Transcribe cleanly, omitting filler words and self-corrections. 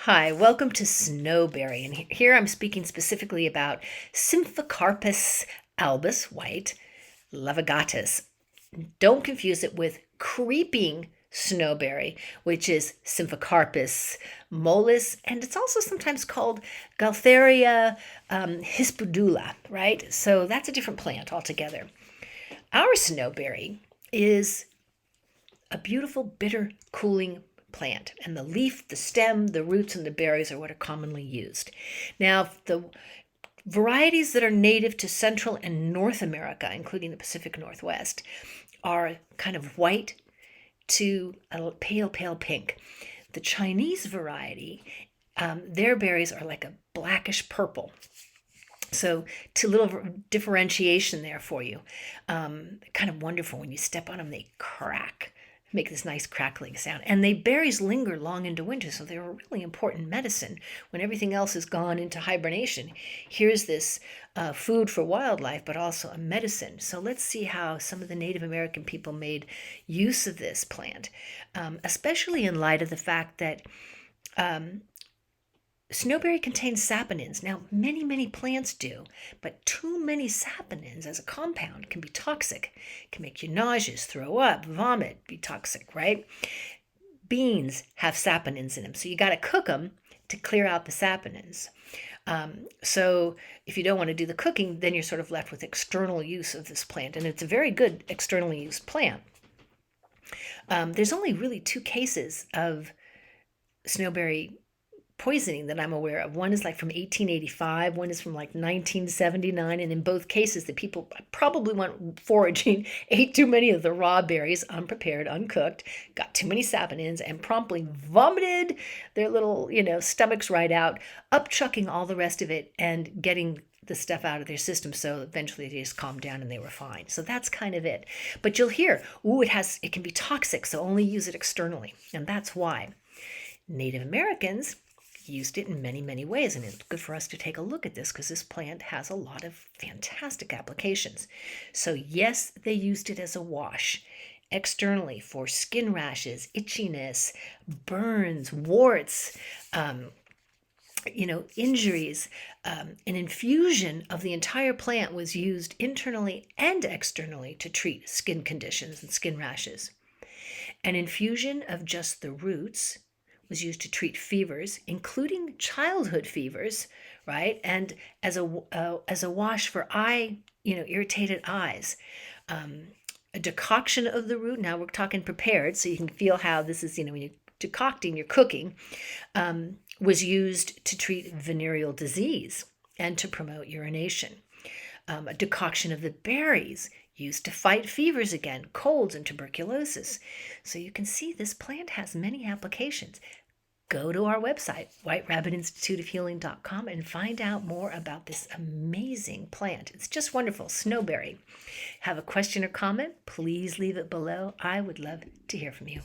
Hi, welcome to Snowberry. And here I'm speaking specifically about Symphocarpus albus, white, levigatus. Don't confuse it with creeping snowberry, which is Symphocarpus mollis, and it's also sometimes called Gaultheria hispidula, right? So that's a different plant altogether. Our snowberry is a beautiful, bitter, cooling plant, and the leaf, the stem, the roots, and the berries are what are commonly used. Now, the varieties that are native to Central and North America, including the Pacific Northwest, are kind of white to a pale, pale pink. The Chinese variety, their berries are like a blackish purple. So, to little differentiation there for you. Kind of wonderful when you step on them; they crack, make this nice crackling sound. And they berries linger long into winter, so they're a really important medicine when everything else has gone into hibernation. Here's this food for wildlife, but also a medicine. So let's see how some of the Native American people made use of this plant, especially in light of the fact that snowberry contains saponins. Now, many plants do, but too many saponins as a compound can be toxic. It can make you nauseous, throw up, vomit, be toxic, right? Beans have saponins in them, so you got to cook them to clear out the saponins. So if you don't want to do the cooking, then you're sort of left with external use of this plant, and it's a very good externally used plant. There's only really two cases of snowberry poisoning that I'm aware of. One is like from 1885, one is from like 1979, and in both cases, the people probably went foraging, ate too many of the raw berries, unprepared, uncooked, got too many saponins, and promptly vomited their little, stomachs right out, upchucking all the rest of it and getting the stuff out of their system. So eventually they just calmed down and they were fine. So that's kind of it. But you'll hear, it can be toxic, so only use it externally. And that's why Native Americans used it in many ways, and it's good for us to take a look at this because this plant has a lot of fantastic applications. So yes, they used it as a wash externally for skin rashes, itchiness, burns, warts, injuries. An infusion of the entire plant was used internally and externally to treat skin conditions and skin rashes. An infusion of just the roots was used to treat fevers, including childhood fevers, right? And as a wash for irritated eyes. A decoction of the root. Now we're talking prepared, so you can feel how this is. When you're decocting, you're cooking. Was used to treat venereal disease and to promote urination. A decoction of the berries used to fight fevers again, colds and tuberculosis. So you can see this plant has many applications. Go to our website, whiterabbitinstituteofhealing.com, and find out more about this amazing plant. It's just wonderful. Snowberry. Have a question or comment? Please leave it below. I would love to hear from you.